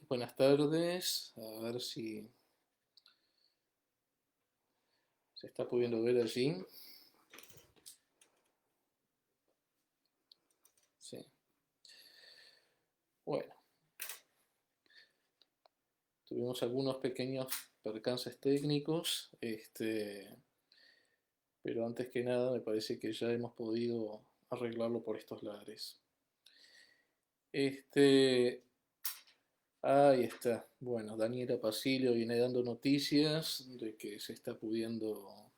Buenas tardes. A ver si se está pudiendo ver allí. Sí. Bueno, tuvimos algunos pequeños percances técnicos, pero antes que nada me parece que ya hemos podido arreglarlo por estos lares. Este, Ahí está. Bueno, Daniela Pasilio viene dando noticias de que se está pudiendo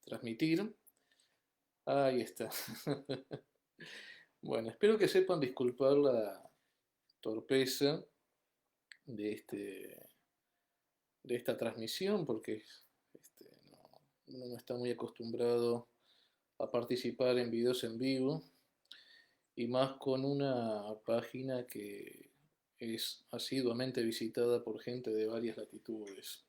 transmitir. Ahí está. Bueno, espero que sepan disculpar la torpeza de, de esta transmisión, porque uno no está muy acostumbrado a participar en videos en vivo, y más con una página que es asiduamente visitada por gente de varias latitudes.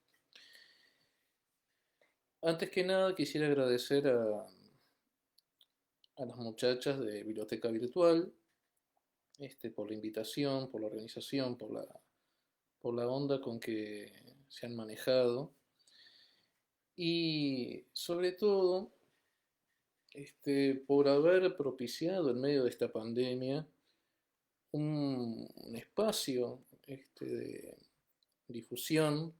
Antes que nada quisiera agradecer a las muchachas de Biblioteca Virtual, por la invitación, por la organización, por la onda con que se han manejado y sobre todo por haber propiciado en medio de esta pandemia un espacio de difusión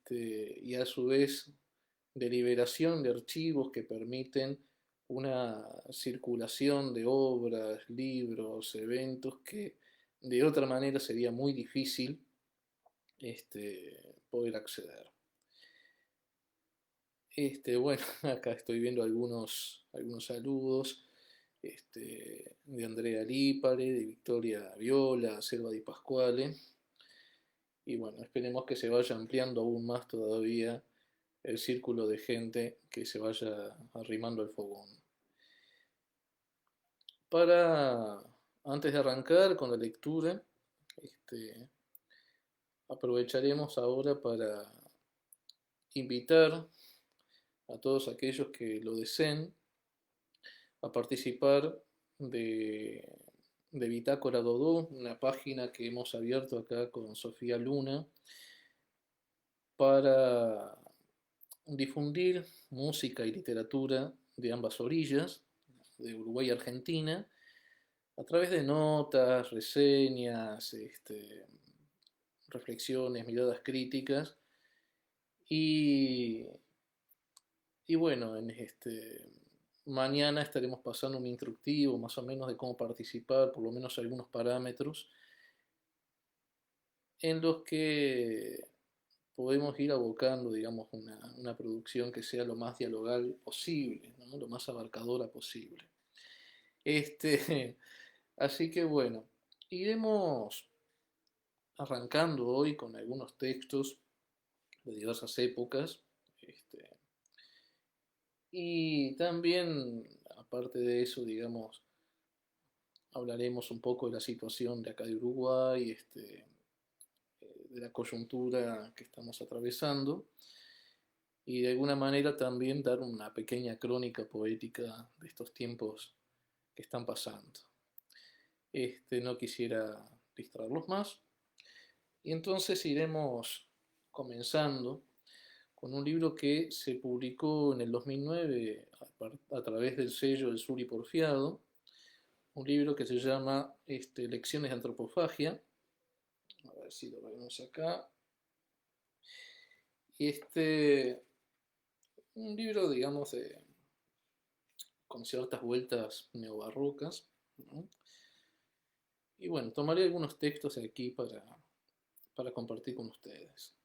y a su vez de liberación de archivos que permiten una circulación de obras, libros, eventos que de otra manera sería muy difícil poder acceder. Bueno, acá estoy viendo algunos saludos de Andrea Lípare, de Victoria Viola, Selva Di Pasquale. Y bueno, esperemos que se vaya ampliando aún más todavía el círculo de gente que se vaya arrimando al fogón. Antes de arrancar con la lectura, aprovecharemos ahora para invitar a todos aquellos que lo deseen a participar de, de Bitácora Dodó, una página que hemos abierto acá con Sofía Luna para difundir música y literatura de ambas orillas, de Uruguay y Argentina, a través de notas, reseñas, reflexiones, miradas críticas y, y bueno, mañana estaremos pasando un instructivo más o menos de cómo participar, por lo menos algunos parámetros en los que podemos ir abocando, digamos, una producción que sea lo más dialogal posible, ¿no? Lo más abarcadora posible. Este, Así que bueno, iremos arrancando hoy con algunos textos de diversas épocas. este, y también, aparte de eso, digamos, hablaremos un poco de la situación de acá de Uruguay, de la coyuntura que estamos atravesando y de alguna manera también dar una pequeña crónica poética de estos tiempos que están pasando. No quisiera distraerlos más y entonces iremos comenzando con un libro que se publicó en el 2009 a través del sello del Sur y Porfiado, un libro que se llama Lecciones de Antropofagia. A ver si lo vemos acá. Y un libro, digamos, con ciertas vueltas neobarrocas, ¿no? Y bueno, tomaré algunos textos aquí para compartir con ustedes.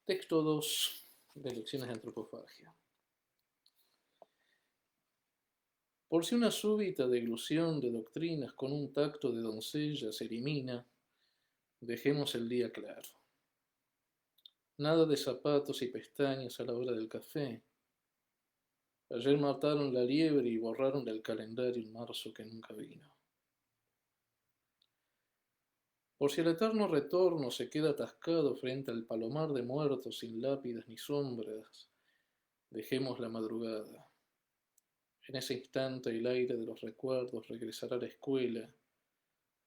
Texto 2 de Lecciones de Antropofagia. Por si una súbita deglución de doctrinas con un tacto de doncella se elimina, dejemos el día claro. Nada de zapatos y pestañas a la hora del café. Ayer mataron la liebre y borraron del calendario un marzo que nunca vino. Por si el eterno retorno se queda atascado frente al palomar de muertos sin lápidas ni sombras, dejemos la madrugada. En ese instante el aire de los recuerdos regresará a la escuela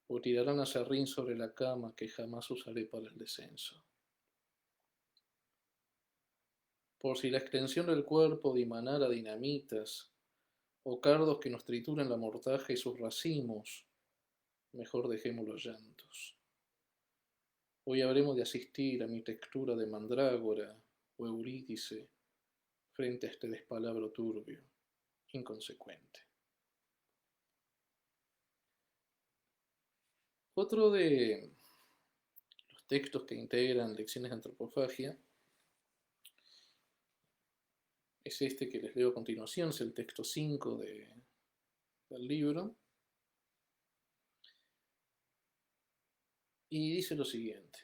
o tirarán a serrín sobre la cama que jamás usaré para el descenso. Por si la extensión del cuerpo dimanara dinamitas o cardos que nos trituren la mortaja y sus racimos, mejor dejemos los llantos. Hoy habremos de asistir a mi textura de mandrágora o eurídice frente a este descalabro turbio, inconsecuente. Otro de los textos que integran lecciones de antropofagia es este que les leo a continuación, es el texto 5 del libro, y dice lo siguiente.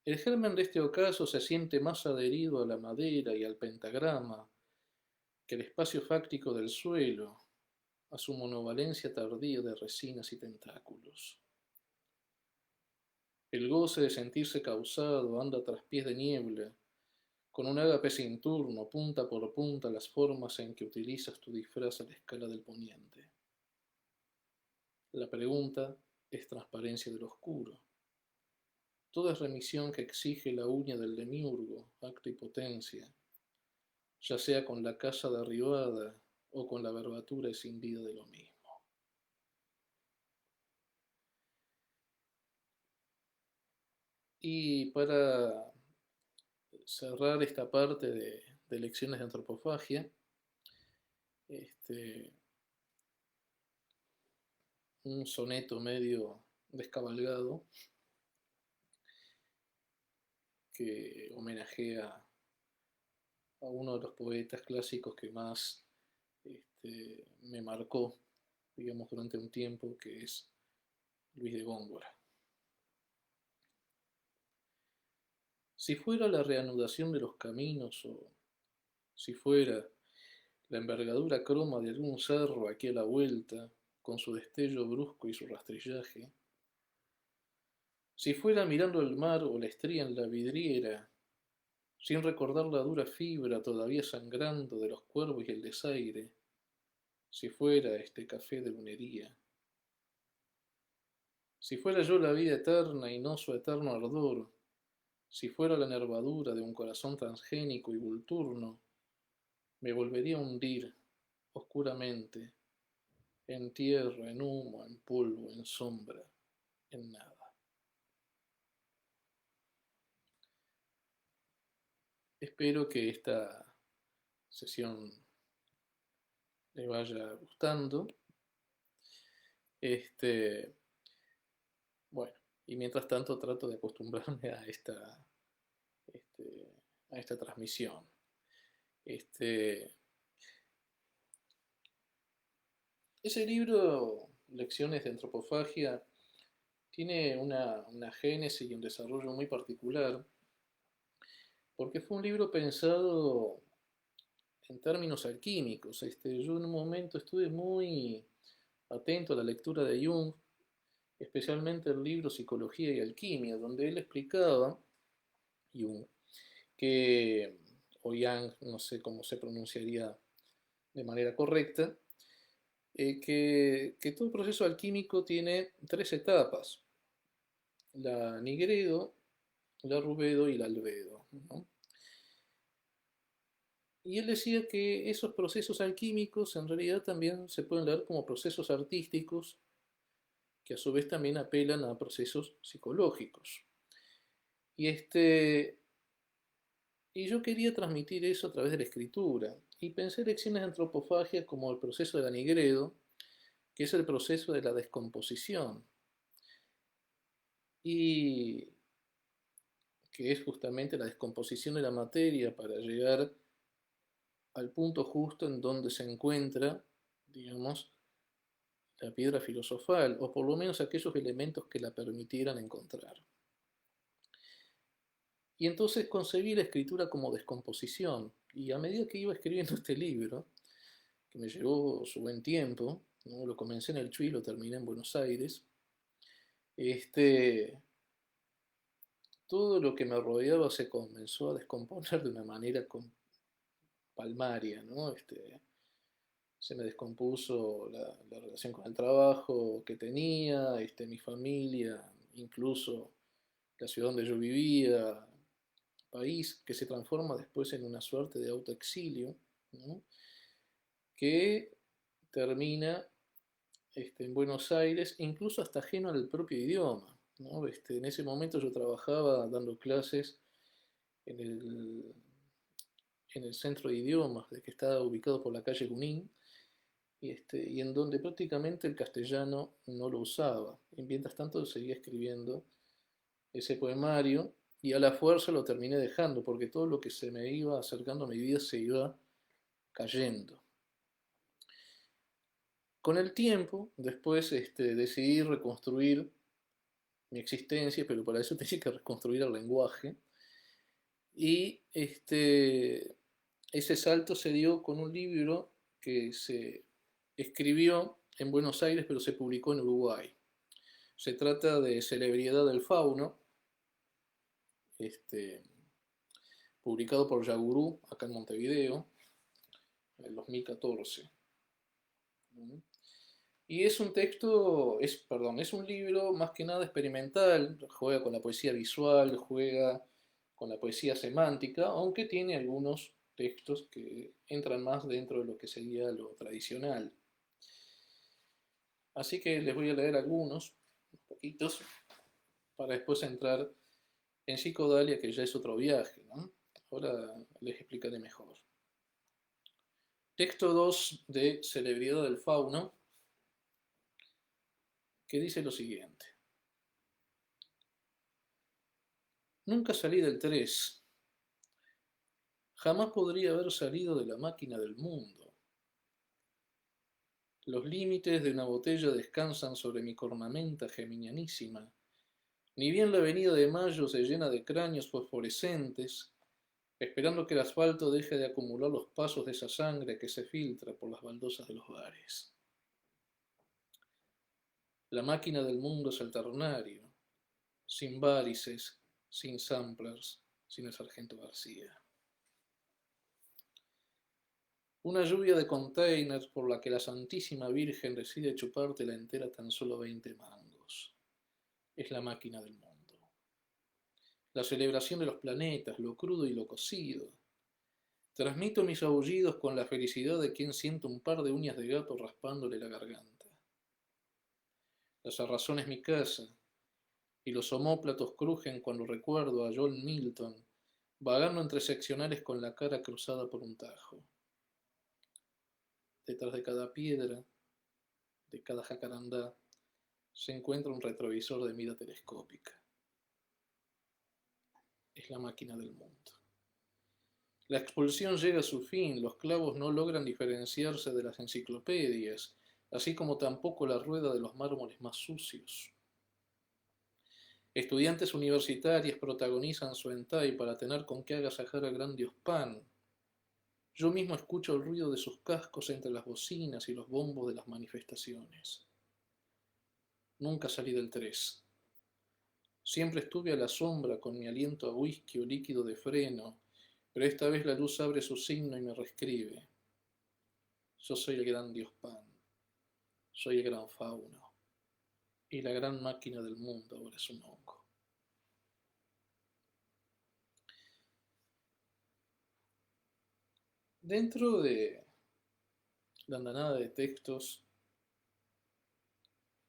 El germen de este ocaso se siente más adherido a la madera y al pentagrama que el espacio fáctico del suelo, a su monovalencia tardía de resinas y tentáculos. El goce de sentirse causado anda tras pies de niebla, con un ágape sin turno, punta por punta, las formas en que utilizas tu disfraz a la escala del poniente. La pregunta es transparencia del oscuro. Toda es remisión que exige la uña del demiurgo, acto y potencia, ya sea con la casa derribada o con la verbatura escindida de lo mismo. Y para cerrar esta parte de lecciones de antropofagia, este, un soneto medio descabalgado que homenajea a uno de los poetas clásicos que más me marcó, digamos, durante un tiempo, que es Luis de Góngora. Si fuera la reanudación de los caminos o si fuera la envergadura croma de algún cerro aquí a la vuelta, con su destello brusco y su rastrillaje, si fuera mirando el mar o la estría en la vidriera, sin recordar la dura fibra todavía sangrando de los cuervos y el desaire, si fuera este café de lunería, si fuera yo la vida eterna y no su eterno ardor, si fuera la nervadura de un corazón transgénico y vulturno, me volvería a hundir oscuramente en tierra, en humo, en polvo, en sombra, en nada. Espero que esta sesión le vaya gustando. Bueno, y mientras tanto trato de acostumbrarme este, a esta transmisión. Ese libro, Lecciones de Antropofagia, tiene una génesis y un desarrollo muy particular, porque fue un libro pensado en términos alquímicos. Yo en un momento estuve muy atento a la lectura de Jung, especialmente el libro Psicología y Alquimia, donde él explicaba, Jung, que, o Yang, no sé cómo se pronunciaría de manera correcta, que todo proceso alquímico tiene tres etapas: la nigredo, la rubedo y la albedo, ¿no? Y él decía que esos procesos alquímicos en realidad también se pueden leer como procesos artísticos, que a su vez también apelan a procesos psicológicos. Y, y yo quería transmitir eso a través de la escritura. Y pensé lecciones de antropofagia como el proceso de la nigredo, que es el proceso de la descomposición. Y que es justamente la descomposición de la materia para llegar al punto justo en donde se encuentra, digamos, la piedra filosofal, o por lo menos aquellos elementos que la permitieran encontrar. Y entonces concebí la escritura como descomposición, y a medida que iba escribiendo este libro, que me llevó su buen tiempo, ¿no? Lo comencé en el Chuy y lo terminé en Buenos Aires, todo lo que me rodeaba se comenzó a descomponer de una manera palmaria, ¿no? Se me descompuso la relación con el trabajo que tenía, mi familia, incluso la ciudad donde yo vivía, país que se transforma después en una suerte de autoexilio, ¿no? Que termina en Buenos Aires, incluso hasta ajeno al propio idioma, ¿no? En ese momento yo trabajaba dando clases en el centro de idiomas, que estaba ubicado por la calle Junín, y en donde prácticamente el castellano no lo usaba. Y mientras tanto seguía escribiendo ese poemario y a la fuerza lo terminé dejando porque todo lo que se me iba acercando a mi vida se iba cayendo. Con el tiempo, después decidí reconstruir mi existencia, pero para eso tenía que reconstruir el lenguaje. Y ese salto se dio con un libro que se escribió en Buenos Aires, pero se publicó en Uruguay. Se trata de Celebridad del Fauno, este, publicado por Yagurú, acá en Montevideo, en el 2014. Y es un texto, perdón, es un libro más que nada experimental, juega con la poesía visual, juega con la poesía semántica, aunque tiene algunos textos que entran más dentro de lo que sería lo tradicional. Así que les voy a leer algunos, poquitos, para después entrar en psicodalia, que ya es otro viaje, ¿no? Ahora les explicaré mejor. Texto 2 de Celebridad del Fauno, que dice lo siguiente. Nunca salí del 3. Jamás podría haber salido de la máquina del mundo. Los límites de una botella descansan sobre mi cornamenta geminianísima. Ni bien la avenida de Mayo se llena de cráneos fosforescentes, esperando que el asfalto deje de acumular los pasos de esa sangre que se filtra por las baldosas de los bares. La máquina del mundo es el ternario, sin varices, sin samplers, sin el sargento García. Una lluvia de containers por la que la Santísima Virgen decide chupártela entera tan solo 20 mangos. Es la máquina del mundo. La celebración de los planetas, lo crudo y lo cocido. Transmito mis aullidos con la felicidad de quien siente un par de uñas de gato raspándole la garganta. La cerrazón es mi casa, y los omóplatos crujen cuando recuerdo a John Milton, vagando entre seccionales con la cara cruzada por un tajo. Detrás de cada piedra, de cada jacarandá, se encuentra un retrovisor de mira telescópica. Es la máquina del mundo. La expulsión llega a su fin, los clavos no logran diferenciarse de las enciclopedias, así como tampoco la rueda de los mármoles más sucios. Estudiantes universitarias protagonizan su hentai para tener con qué agasajar al gran dios Pan. Yo mismo escucho el ruido de sus cascos entre las bocinas y los bombos de las manifestaciones. Nunca salí del 3. Siempre estuve a la sombra con mi aliento a whisky o líquido de freno, pero esta vez la luz abre su signo y me reescribe. Yo soy el gran dios Pan, soy el gran fauno, y la gran máquina del mundo ahora es un hongo. Dentro de la andanada de textos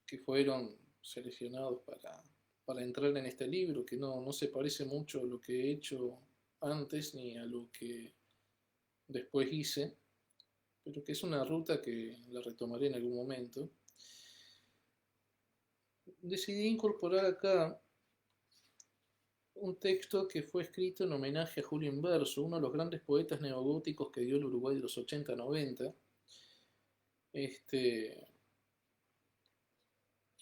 que fueron seleccionados para entrar en este libro, que no se parece mucho a lo que he hecho antes ni a lo que después hice, pero que es una ruta que la retomaré en algún momento. Decidí incorporar acá un texto que fue escrito en homenaje a Julio Inverso, uno de los grandes poetas neogóticos que dio el Uruguay de los 80-90,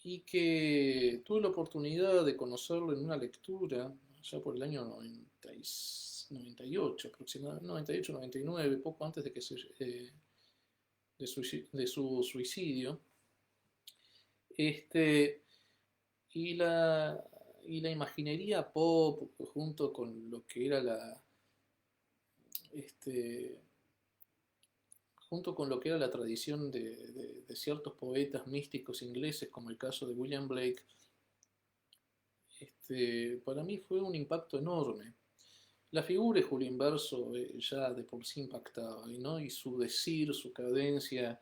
y que tuve la oportunidad de conocerlo en una lectura, ya por el año 98 aproximadamente, 98-99, poco antes de, de su suicidio. Y la imaginería pop, junto con lo que era este, junto con lo que era la tradición de ciertos poetas místicos ingleses, como el caso de William Blake, para mí fue un impacto enorme. La figura de Julio Inverso ya de por sí impactaba, ¿no? Y su decir, su cadencia,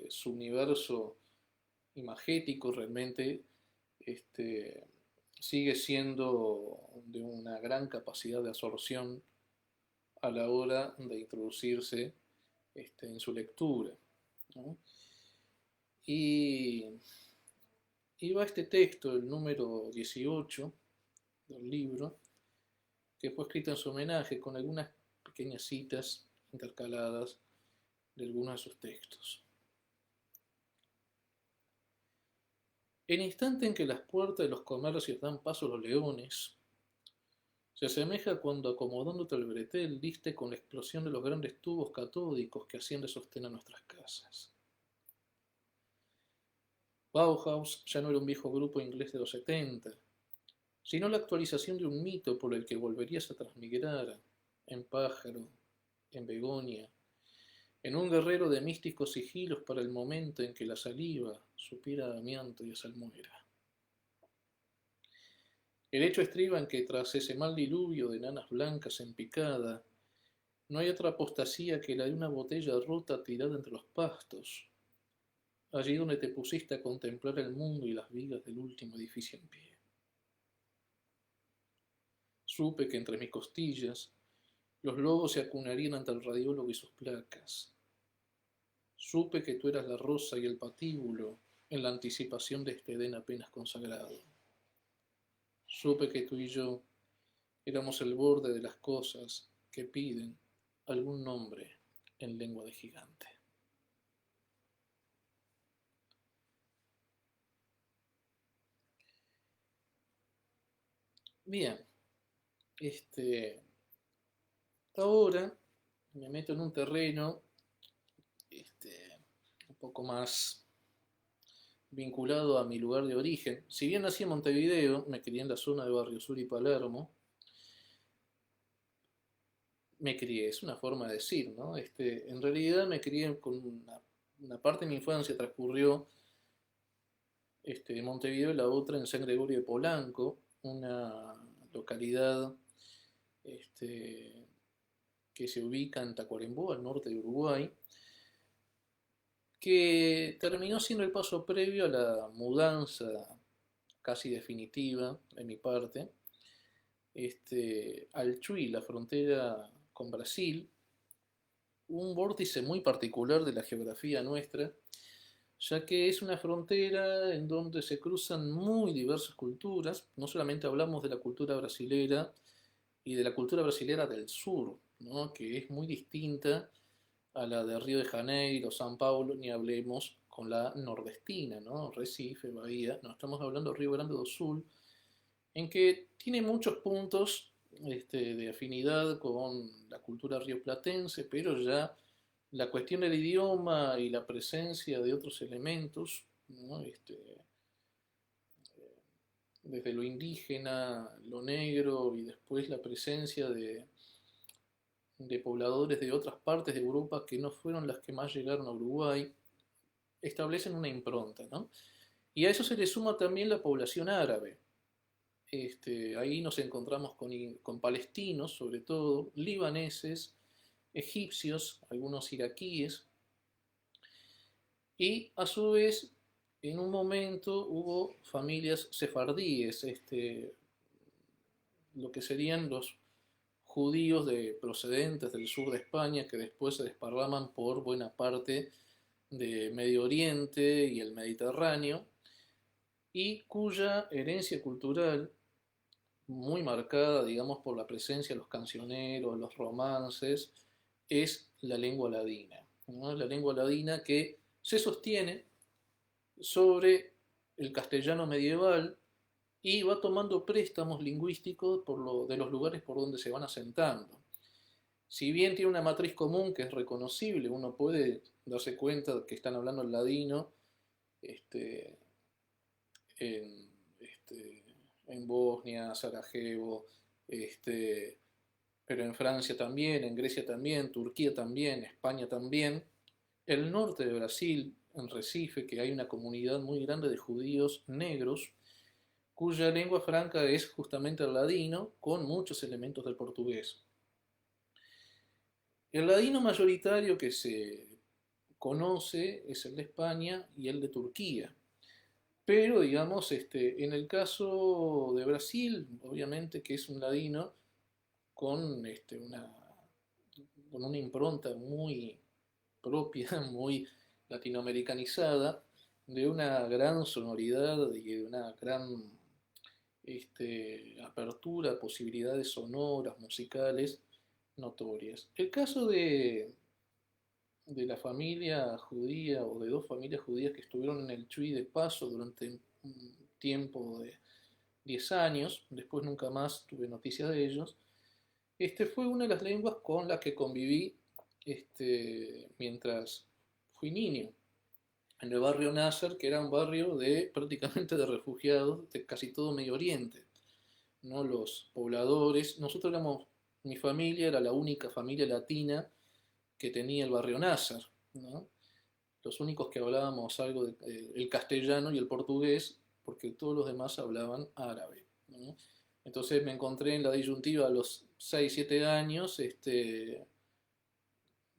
su universo imagético realmente este, sigue siendo de una gran capacidad de absorción a la hora de introducirse en su lectura, ¿no? Y, y va este texto, el número 18 del libro, que fue escrito en su homenaje con algunas pequeñas citas intercaladas de algunos de sus textos. El instante en que las puertas de los comercios dan paso a los leones, se asemeja cuando acomodándote al bretel diste con la explosión de los grandes tubos catódicos que hacían de sostén a nuestras casas. Bauhaus ya no era un viejo grupo inglés de los 70, sino la actualización de un mito por el que volverías a transmigrar en Pájaro, en Begonia, en un guerrero de místicos sigilos para el momento en que la saliva supiera a amianto y a salmuera. El hecho estriba en que tras ese mal diluvio de nanas blancas en picada, no hay otra apostasía que la de una botella rota tirada entre los pastos, allí donde te pusiste a contemplar el mundo y las vigas del último edificio en pie. Supe que entre mis costillas los lobos se acunarían ante el radiólogo y sus placas. Supe que tú eras la rosa y el patíbulo en la anticipación de este Edén apenas consagrado. Supe que tú y yo éramos el borde de las cosas que piden algún nombre en lengua de gigante. Bien, ahora me meto en un terreno un poco más vinculado a mi lugar de origen. Si bien nací en Montevideo, me crié en la zona de Barrio Sur y Palermo. Me crié, es una forma de decir, ¿no? En realidad me crié con una parte de mi infancia transcurrió en Montevideo y la otra en San Gregorio de Polanco, una localidad este, que se ubica en Tacuarembó, al norte de Uruguay, que terminó siendo el paso previo a la mudanza casi definitiva de mi parte, al Chuy, la frontera con Brasil, un vórtice muy particular de la geografía nuestra, ya que es una frontera en donde se cruzan muy diversas culturas. No solamente hablamos de la cultura brasilera y de la cultura brasilera del sur, ¿no? Que es muy distinta a la de Río de Janeiro, San Paulo, ni hablemos con la nordestina, ¿no? Recife, Bahía, no, estamos hablando de Río Grande do Sul, en que tiene muchos puntos de afinidad con la cultura rioplatense, pero ya la cuestión del idioma y la presencia de otros elementos, ¿no? Desde lo indígena, lo negro y después la presencia de pobladores de otras partes de Europa que no fueron las que más llegaron a Uruguay, establecen una impronta, ¿no? Y a eso se le suma también la población árabe. Ahí nos encontramos con palestinos, sobre todo, libaneses, egipcios, algunos iraquíes, y a su vez, en un momento hubo familias sefardíes, lo que serían los judíos procedentes del sur de España que después se desparraman por buena parte de Medio Oriente y el Mediterráneo, y cuya herencia cultural, muy marcada, digamos, por la presencia de los cancioneros, los romances, es la lengua ladina, ¿no? La lengua ladina que se sostiene sobre el castellano medieval y va tomando préstamos lingüísticos de los lugares por donde se van asentando. Si bien tiene una matriz común que es reconocible, uno puede darse cuenta que están hablando el ladino en, en Bosnia, Sarajevo, pero en Francia también, en Grecia también, Turquía también, España también. El norte de Brasil, en Recife, que hay una comunidad muy grande de judíos negros, cuya lengua franca es justamente el ladino, con muchos elementos del portugués. El ladino mayoritario que se conoce es el de España y el de Turquía. Pero, digamos, en el caso de Brasil, obviamente que es un ladino con, con una impronta muy propia, muy latinoamericanizada, de una gran sonoridad y de una gran apertura a posibilidades sonoras, musicales notorias. El caso de la familia judía o de dos familias judías que estuvieron en el Chuy de paso durante un tiempo de 10 años, después nunca más tuve noticias de ellos. Fue una de las lenguas con las que conviví mientras fui niño, en el barrio Nasser, que era un barrio de prácticamente de refugiados de casi todo Medio Oriente, ¿no? Los pobladores, nosotros éramos, mi familia era la única familia latina que tenía el barrio Nasser, ¿no? Los únicos que hablábamos algo de el castellano y el portugués, porque todos los demás hablaban árabe, ¿no? Entonces me encontré en la disyuntiva a los 6 7 años,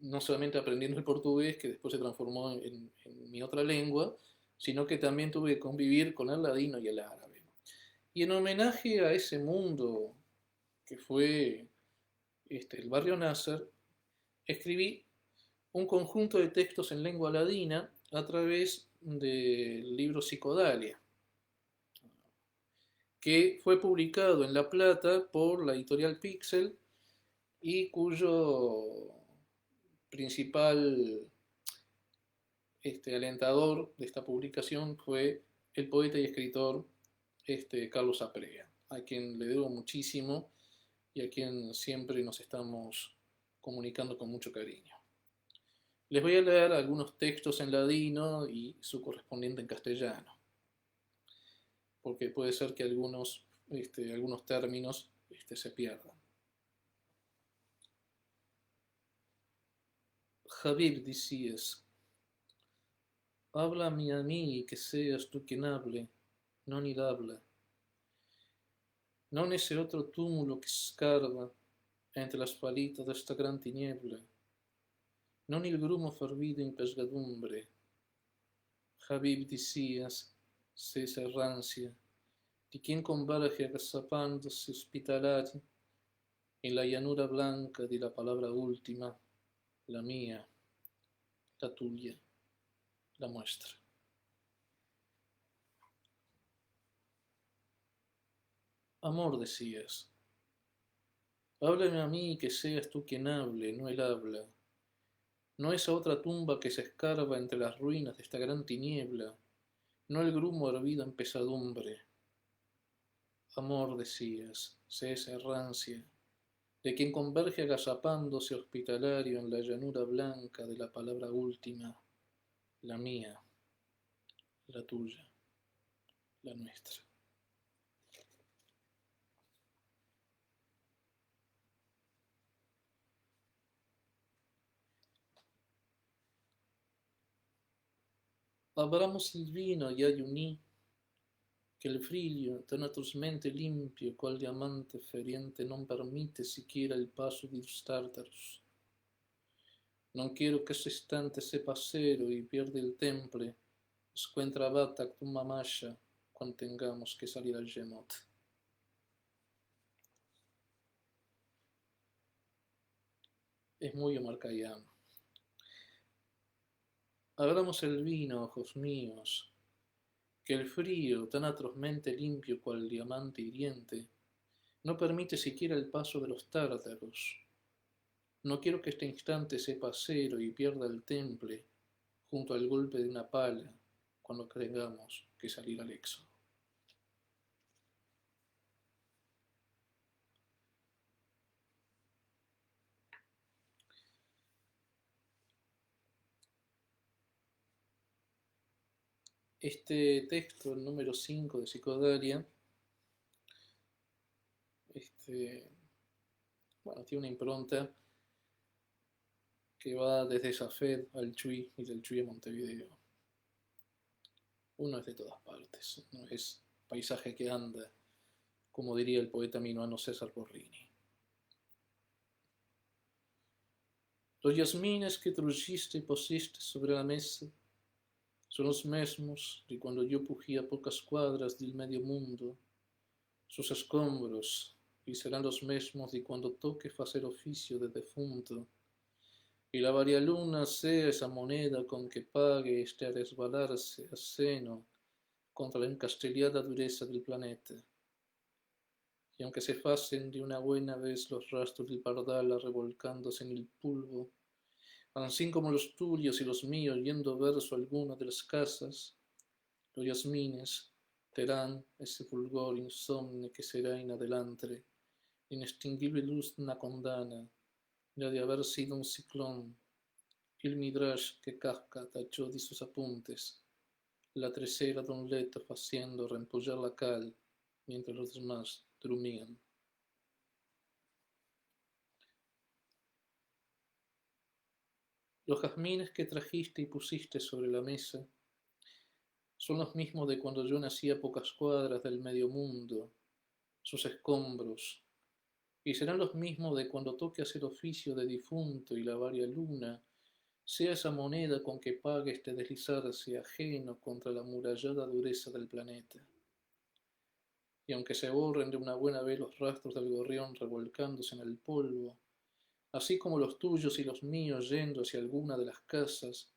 no solamente aprendiendo el portugués, que después se transformó en mi otra lengua, sino que también tuve que convivir con el ladino y el árabe. Y en homenaje a ese mundo que fue el barrio Nasser, escribí un conjunto de textos en lengua ladina a través del libro Psicodalia, que fue publicado en La Plata por la editorial Pixel y cuyo principal alentador de esta publicación fue el poeta y escritor Carlos Aprea, a quien le debo muchísimo y a quien siempre nos estamos comunicando con mucho cariño. Les voy a leer algunos textos en ladino y su correspondiente en castellano, porque puede ser que algunos términos se pierdan. Habib, decías, háblame a mí y que seas tú quien hable, no ni habla. Non ese otro túmulo que escarba entre las palitas de esta gran tiniebla, non il grumo fervido in pesgadumbre. Habib, decías, se esa rancia, de quien converge agazapándose hospitalario en la llanura blanca de la palabra última, la mía, la tuya, la nuestra. Amor, decías, háblame a mí y que seas tú quien hable, no él habla. No esa otra tumba que se escarba entre las ruinas de esta gran tiniebla, no el grumo hervido en pesadumbre. Amor, decías, sé esa errancia, de quien converge agazapándose hospitalario en la llanura blanca de la palabra última, la mía, la tuya, la nuestra. Abramos il vino y ayuní, que el frillo tan atrozmente limpio, cual diamante feriente, non permite siquiera el paso de los tártaros. Non quiero que ese istante sepa cero y pierde el temple, escuentra bata tu mamaya, cuando tengamos que salir al gemot. Es muy Omar Khayyam. Abramos el vino, ojos míos, que el frío, tan atrozmente limpio cual diamante hiriente, no permite siquiera el paso de los tártaros. No quiero que este instante sepa cero y pierda el temple junto al golpe de una pala cuando tengamos que salir al éxodo. Este texto, el número 5 de Psicodalia, bueno, tiene una impronta que va desde Safed al Chuy y del Chuy a Montevideo. Uno es de todas partes, no es paisaje que anda, como diría el poeta minuano César Porrini. Los yasmines que trujiste y pusiste sobre la mesa son los mesmos de cuando yo pugía a pocas cuadras del medio mundo, sus escombros, y serán los mesmos de cuando toque facer oficio de defunto, y la varialuna sea esa moneda con que pague este a resbalarse a seno contra la encastellada dureza del planeta. Y aunque se facen de una buena vez los rastros del pardal revolcándose en el polvo, así como los tuyos y los míos yendo verso alguna de las casas, los yasmines terán ese fulgor insomne que será en adelante, inextinguible luz de una condana, ya de haber sido un ciclón, el midrash que Kafka tachó de sus apuntes, la tercera de un leto haciendo reempollar la cal, mientras los demás dormían. Los jazmines que trajiste y pusiste sobre la mesa son los mismos de cuando yo nací a pocas cuadras del medio mundo, sus escombros, y serán los mismos de cuando toque hacer oficio de difunto y la varia luna, sea esa moneda con que pague este deslizarse ajeno contra la murallada dureza del planeta. Y aunque se borren de una buena vez los rastros del gorrión revolcándose en el polvo, así como los tuyos y los míos yendo hacia alguna de las casas,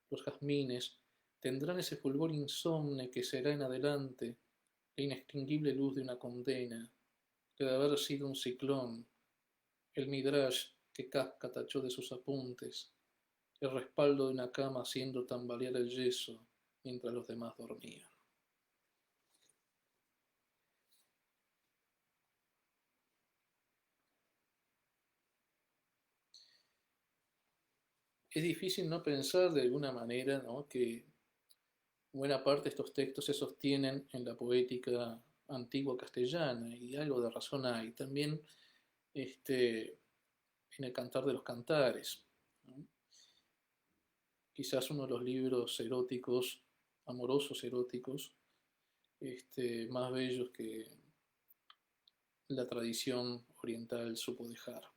los jazmines tendrán ese fulgor insomne que será en adelante la inextinguible luz de una condena, que de haber sido un ciclón, el midrash que Kafka tachó de sus apuntes, el respaldo de una cama haciendo tambalear el yeso mientras los demás dormían. Es difícil no pensar de alguna manera, ¿no?, que buena parte de estos textos se sostienen en la poética antigua castellana, y algo de razón hay. También en el Cantar de los Cantares, ¿no? Quizás uno de los libros eróticos, amorosos eróticos, más bellos que la tradición oriental supo dejar.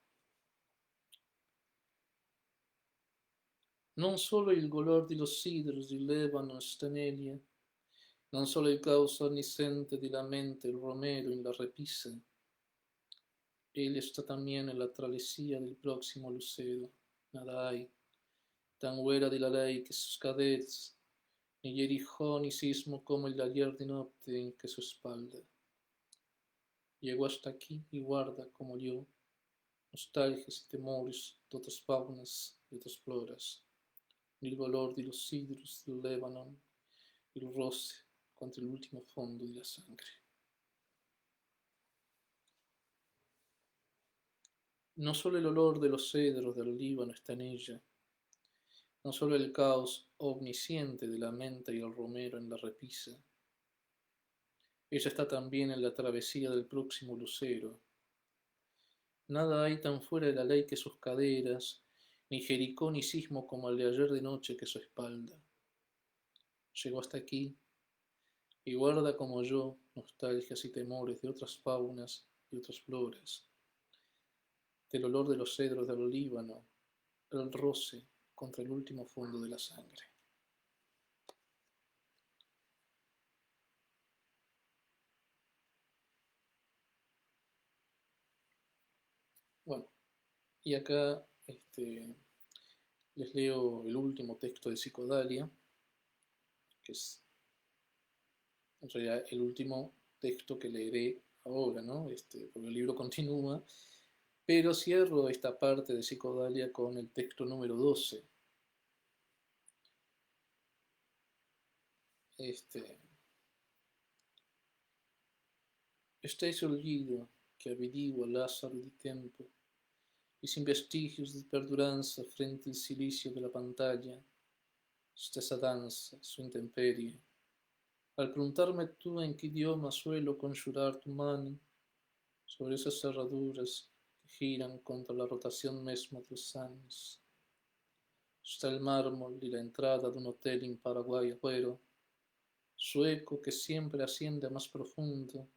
Non solo il golor di los sidros rilevano stanelia, non solo il caos onnisciente di la mente il romero in la repisa, él está también en la travesía del próximo lucero, nada hay, tan huera de la ley que sus caderas, ni Jericó ni sismo como el de ayer de noche en que su espalda. Llegó hasta aquí y guarda, como yo, nostalgias y temores de otras faunas y otras floras, ni el valor de los cidros del Líbano, y el roce contra el último fondo de la sangre. No solo el olor de los cedros del Líbano está en ella, no solo el caos omnisciente de la menta y el romero en la repisa, ella está también en la travesía del próximo lucero. Nada hay tan fuera de la ley que sus caderas, ni Jericó ni sismo como el de ayer de noche que su espalda. Llegó hasta aquí y guarda como yo nostalgias y temores de otras faunas y otras floras, del olor de los cedros del Líbano, el roce contra el último fondo de la sangre. Bueno, y acá les leo el último texto de Psicodalia, que es en realidad el último texto que leeré ahora, ¿no? Porque el libro continúa, pero cierro esta parte de Psicodalia con el texto número 12. Estáis olvido que averigua Lázaro de tempo, y sin vestigios de perduranza frente al silicio de la pantalla, está esa danza, su intemperie. Al preguntarme tú en qué idioma suelo conjurar tu mano sobre esas cerraduras que giran contra la rotación misma de los años. Está el mármol y la entrada de un hotel en Paraguay Agüero, su eco que siempre asciende a más profundo,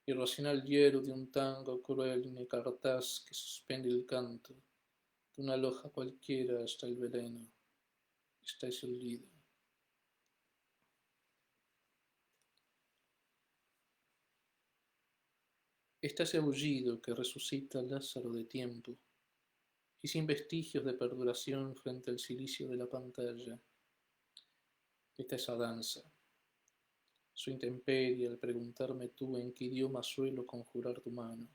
irracional hiero de un tango cruel en el cartaz que suspende el canto, de una loja cualquiera hasta el veneno, está ese olvido. Está ese aullido que resucita Lázaro de tiempo, y sin vestigios de perduración frente al silicio de la pantalla. Está esa danza, su intemperie al preguntarme tú en qué idioma suelo conjurar tu mano,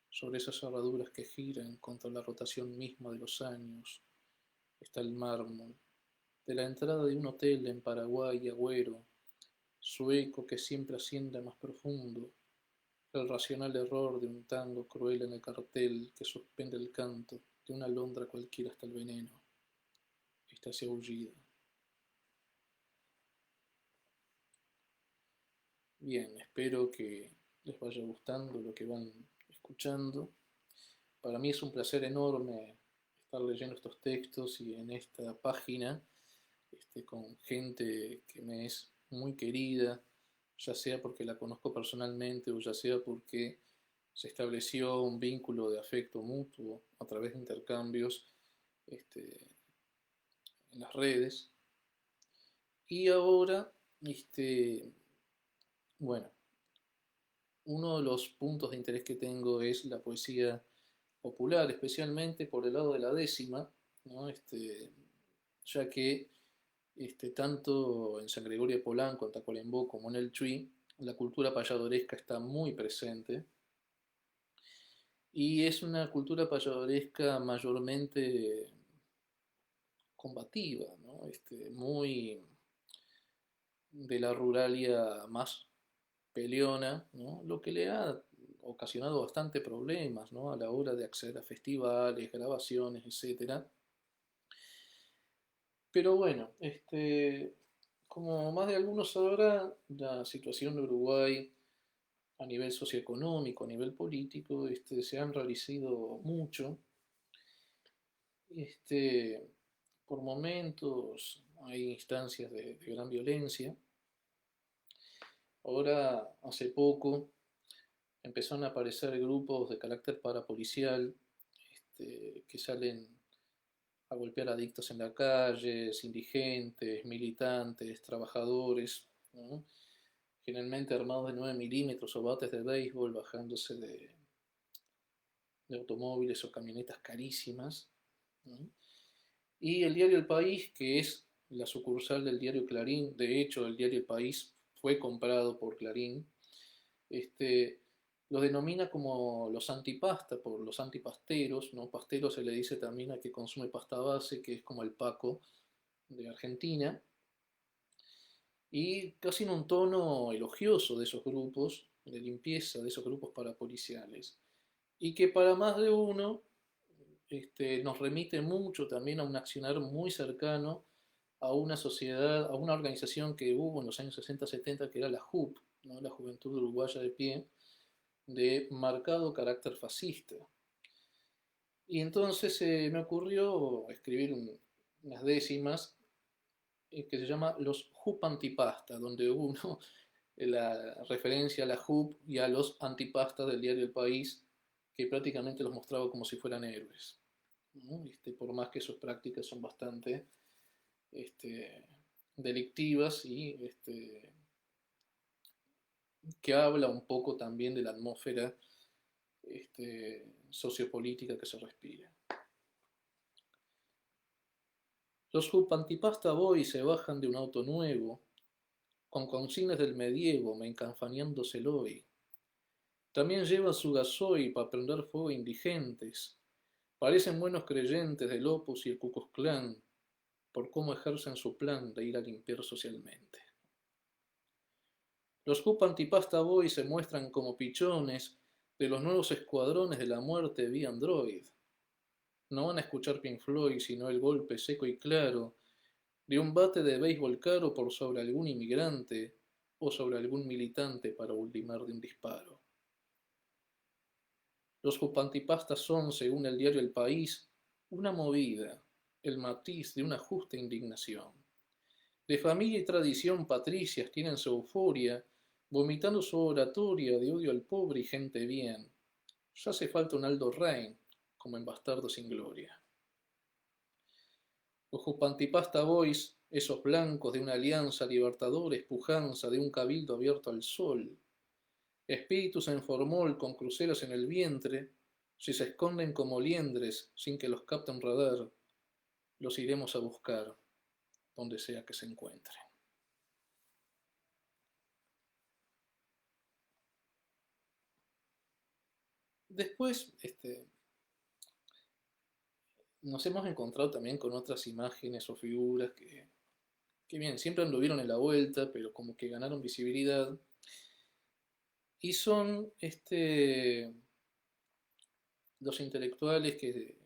sobre esas cerraduras que giran contra la rotación misma de los años. Está el mármol, de la entrada de un hotel en Paraguay Agüero, su eco que siempre asciende más profundo, el racional error de un tango cruel en el cartel que suspende el canto de una alondra cualquiera hasta el veneno. Está ese aullido. Bien, espero que les vaya gustando lo que van escuchando. Para mí es un placer enorme estar leyendo estos textos y en esta página con gente que me es muy querida, ya sea porque la conozco personalmente o ya sea porque se estableció un vínculo de afecto mutuo a través de intercambios en las redes. Y ahora, bueno, uno de los puntos de interés que tengo es la poesía popular, especialmente por el lado de la décima, ¿no? Ya que tanto en San Gregorio de Polanco, en Tacuarembó, como en el Chuy, la cultura payadoresca está muy presente. Y es una cultura payadoresca mayormente combativa, ¿no? Muy de la ruralia más peleona, ¿no? Lo que le ha ocasionado bastante problemas, ¿no? A la hora de acceder a festivales, grabaciones, etcétera. Pero bueno, como más de algunos sabrán, la situación de Uruguay a nivel socioeconómico, a nivel político, se han realizado mucho. Este, por momentos hay instancias de gran violencia. Ahora, hace poco, empezaron a aparecer grupos de carácter parapolicial que salen a golpear adictos en la calle, indigentes, militantes, trabajadores, ¿no? Generalmente armados de 9 milímetros o bates de béisbol, bajándose de automóviles o camionetas carísimas, ¿no? Y el diario El País, que es la sucursal del diario Clarín, de hecho el diario El País fue comprado por Clarín, lo denomina como los antipasta, por los antipasteros, ¿no? Pastero se le dice también a que consume pasta base, que es como el Paco de Argentina, y casi en un tono elogioso de esos grupos, de limpieza de esos grupos parapoliciales, y que para más de uno nos remite mucho también a un accionar muy cercano a una sociedad, a una organización que hubo en los años 60-70 que era la JUP, ¿no? La Juventud Uruguaya de Pie, de marcado carácter fascista. Y entonces me ocurrió escribir unas décimas que se llama Los JUP Antipasta, donde uno la referencia a la JUP y a los antipastas del diario El País, que prácticamente los mostraba como si fueran héroes, ¿no? Por más que sus prácticas son bastante delictivas y que habla un poco también de la atmósfera sociopolítica que se respira. Los Antipasta Boys se bajan de un auto nuevo, con consignas del medievo, mencanfaneándose hoy. También llevan su gasoil para prender fuego indigentes. Parecen buenos creyentes del Opus y el Ku Klux Klan, por cómo ejercen su plan de ir a limpiar socialmente. Los Antipasta Boys se muestran como pichones de los nuevos escuadrones de la muerte vía Android. No van a escuchar Pink Floyd, sino el golpe seco y claro de un bate de béisbol caro por sobre algún inmigrante o sobre algún militante para ultimar de un disparo. Los jupantipastas son, según el diario El País, una movida, el matiz de una justa indignación. De familia y tradición patricias tienen su euforia, vomitando su oratoria de odio al pobre y gente bien. Ya hace falta un Aldo Rein, como en Bastardo sin Gloria. Los Jupantipasta Boys, esos blancos de una alianza libertadores, pujanza de un cabildo abierto al sol, espíritus en formol con cruceros en el vientre, si se esconden como liendres sin que los capte un radar, los iremos a buscar donde sea que se encuentren. Después, nos hemos encontrado también con otras imágenes o figuras que bien, siempre anduvieron en la vuelta, pero como que ganaron visibilidad. Y son los intelectuales que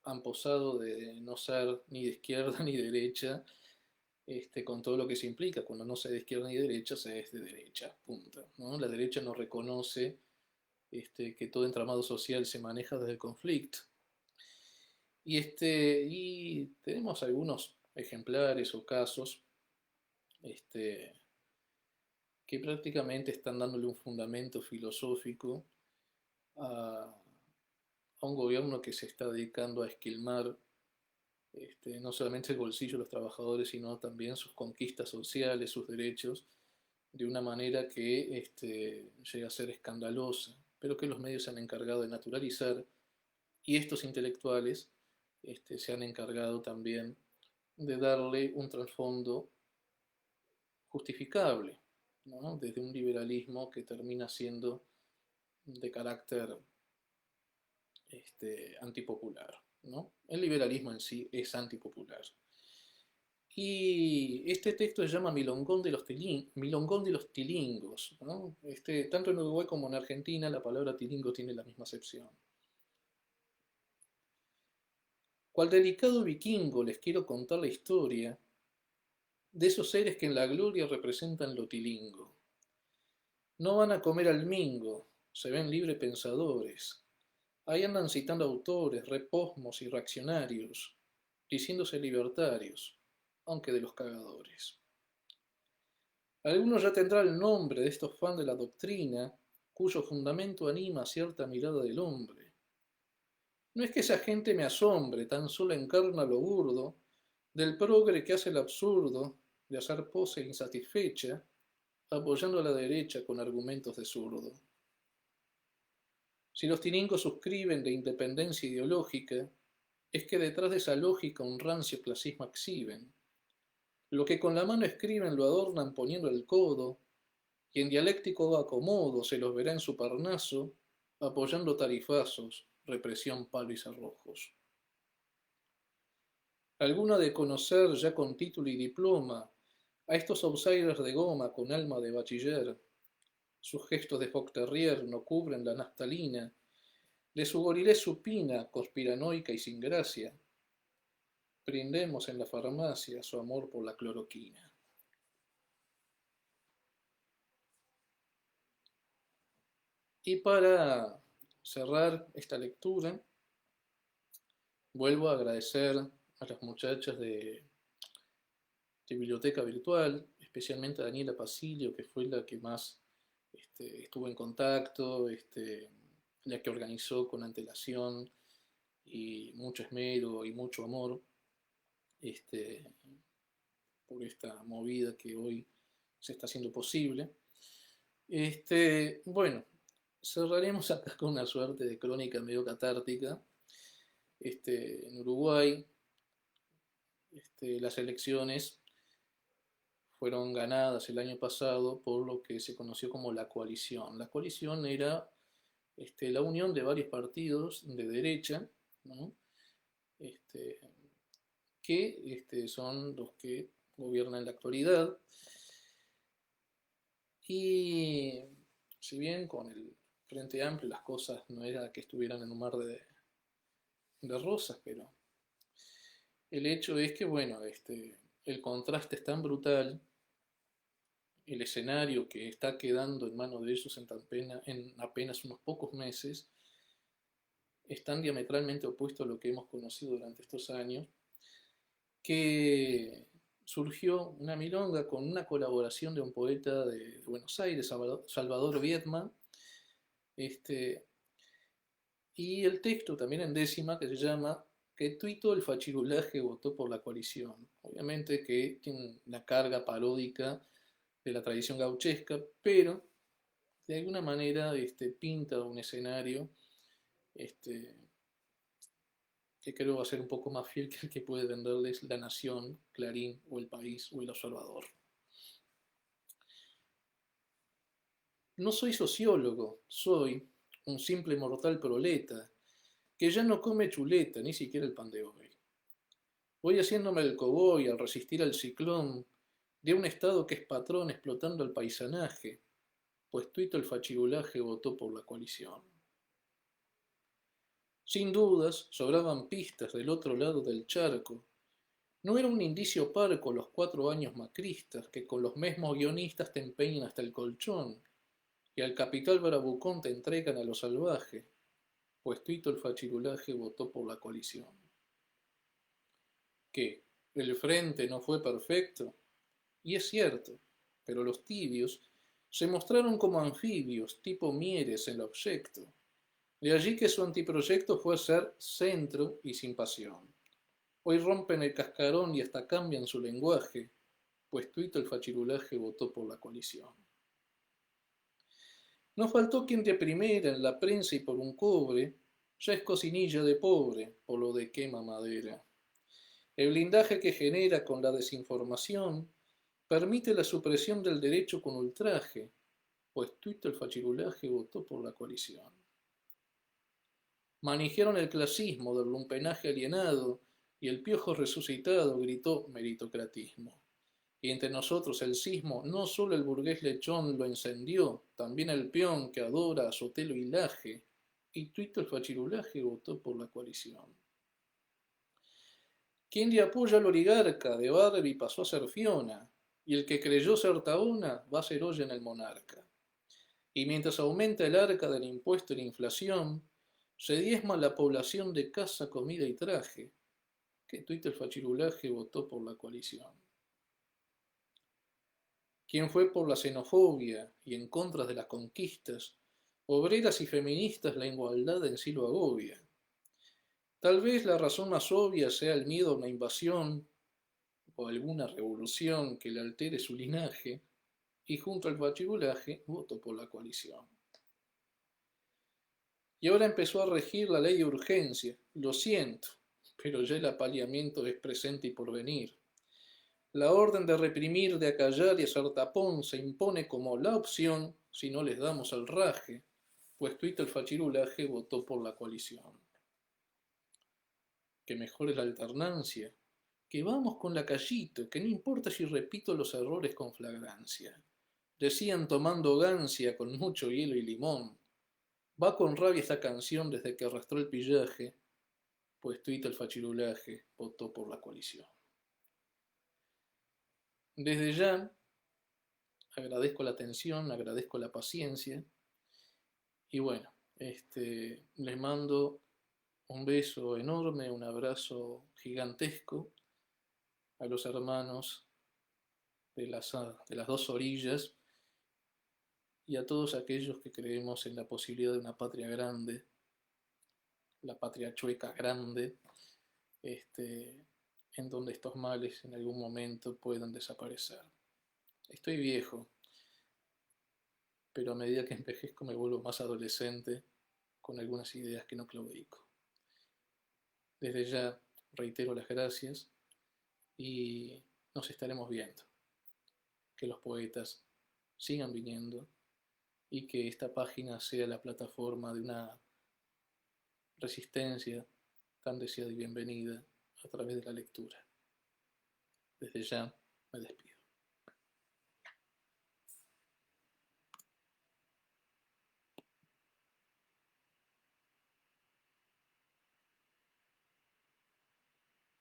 han posado de no ser ni de izquierda ni de derecha, con todo lo que se implica. Cuando no se es de izquierda ni de derecha, se es de derecha, punto, ¿no? La derecha no reconoce que todo entramado social se maneja desde el conflicto. Y tenemos algunos ejemplares o casos este, que prácticamente están dándole un fundamento filosófico a, a un gobierno que se está dedicando a esquilmar no solamente el bolsillo de los trabajadores, sino también sus conquistas sociales, sus derechos, de una manera que llega a ser escandalosa, pero que los medios se han encargado de naturalizar y estos intelectuales se han encargado también de darle un trasfondo justificable, ¿no? Desde un liberalismo que termina siendo de carácter antipopular, ¿no? El liberalismo en sí es antipopular. Y este texto se llama Milongón de los Tilingos, ¿no? Tanto en Uruguay como en Argentina la palabra tilingo tiene la misma acepción. Cual delicado vikingo les quiero contar la historia de esos seres que en la gloria representan lo tilingo. No van a comer al mingo, se ven libre pensadores. Ahí andan citando autores, reposmos y reaccionarios, diciéndose libertarios, aunque de los cagadores. Algunos ya tendrá el nombre de estos fans de la doctrina, cuyo fundamento anima cierta mirada del hombre. No es que esa gente me asombre, tan solo encarna lo burdo del progre que hace el absurdo de hacer pose insatisfecha, apoyando a la derecha con argumentos de zurdo. Si los tiringos suscriben de independencia ideológica, es que detrás de esa lógica un rancio clasismo exhiben. Lo que con la mano escriben lo adornan poniendo el codo, y en dialéctico acomodo se los verá en su parnaso, apoyando tarifazos, represión, palo y cerrojos. Alguno ha de conocer ya con título y diploma a estos outsiders de goma con alma de bachiller. Sus gestos de fox terrier no cubren la naftalina, de su gorilés supina, conspiranoica y sin gracia. Brindemos en la farmacia su amor por la cloroquina. Y para cerrar esta lectura, vuelvo a agradecer a las muchachas de Biblioteca Virtual, especialmente a Daniela Pasilio, que fue la que más estuvo en contacto, la que organizó con antelación y mucho esmero y mucho amor por esta movida que hoy se está haciendo posible. Bueno, cerraremos acá con una suerte de crónica medio catártica. En Uruguay, las elecciones fueron ganadas el año pasado por lo que se conoció como la coalición. La coalición era la unión de varios partidos de derecha, ¿no? Que son los que gobiernan en la actualidad. Y si bien con el Frente Amplio las cosas no era que estuvieran en un mar de rosas, pero el hecho es que, bueno, el contraste es tan brutal, el escenario que está quedando en manos de ellos en apenas unos pocos meses, es tan diametralmente opuesto a lo que hemos conocido durante estos años, que surgió una milonga con una colaboración de un poeta de Buenos Aires, Salvador Viedma, este, y el texto también en décima que se llama Que tuito el fachirulaje votó por la coalición. Obviamente que tiene una carga paródica de la tradición gauchesca, pero de alguna manera pinta un escenario este, que creo va a ser un poco más fiel que el que puede venderles La Nación, Clarín o El País o El Observador. No soy sociólogo, soy un simple mortal proleta que ya no come chuleta, ni siquiera el pan de hoy. Voy haciéndome el coboy al resistir al ciclón de un estado que es patrón explotando el paisanaje, pues tuito el fachirulaje votó por la coalición. Sin dudas, sobraban pistas del otro lado del charco. No era un indicio parco los 4 años macristas que con los mismos guionistas te empeñan hasta el colchón y al capital bravucón te entregan a lo salvaje, pues tuito el fachirulaje votó por la coalición. ¿Qué? ¿El frente no fue perfecto? Y es cierto, pero los tibios se mostraron como anfibios, tipo Mieres en el objeto. De allí que su antiproyecto fue ser centro y sin pasión. Hoy rompen el cascarón y hasta cambian su lenguaje, pues tuito el fachirulaje votó por la coalición. No faltó quien de primera en la prensa y por un cobre, ya es cocinilla de pobre, por lo de quema madera. El blindaje que genera con la desinformación permite la supresión del derecho con ultraje, pues tuito el fachirulaje votó por la coalición. Manejaron el clasismo del lumpenaje alienado y el piojo resucitado gritó meritocratismo. Y entre nosotros el sismo, no solo el burgués lechón lo encendió, también el peón que adora a Sotelo y Laje, y tuito el fachirulaje votó por la coalición. Quien le apoya al oligarca de Barbie pasó a ser Fiona, y el que creyó ser Taona va a ser hoy en el monarca. Y mientras aumenta el arca del impuesto y la inflación, se diezma la población de casa, comida y traje, que tuito el fachirulaje votó por la coalición. Quien fue por la xenofobia y en contra de las conquistas, obreras y feministas la igualdad en sí lo agobia. Tal vez la razón más obvia sea el miedo a una invasión o alguna revolución que le altere su linaje, y junto al fachirulaje votó por la coalición. Y ahora empezó a regir la ley de urgencia. Lo siento, pero ya el apaleamiento es presente y por venir. La orden de reprimir, de acallar y hacer tapón se impone como la opción si no les damos el raje, pues tuito el fachirulaje votó por la coalición. Que mejore la alternancia, que vamos con la callito, que no importa si repito los errores con flagrancia. Decían tomando gancia con mucho hielo y limón. Va con rabia esta canción desde que arrastró el pillaje, pues tuita el fachirulaje votó por la coalición. Desde ya agradezco la atención, agradezco la paciencia y bueno, les mando un beso enorme, un abrazo gigantesco a los hermanos de las dos orillas y a todos aquellos que creemos en la posibilidad de una patria grande, la patria chueca grande, en donde estos males en algún momento puedan desaparecer. Estoy viejo, pero a medida que envejezco me vuelvo más adolescente con algunas ideas que no claudico. Desde ya reitero las gracias y nos estaremos viendo. Que los poetas sigan viniendo y que esta página sea la plataforma de una resistencia tan deseada y bienvenida a través de la lectura. Desde ya me despido.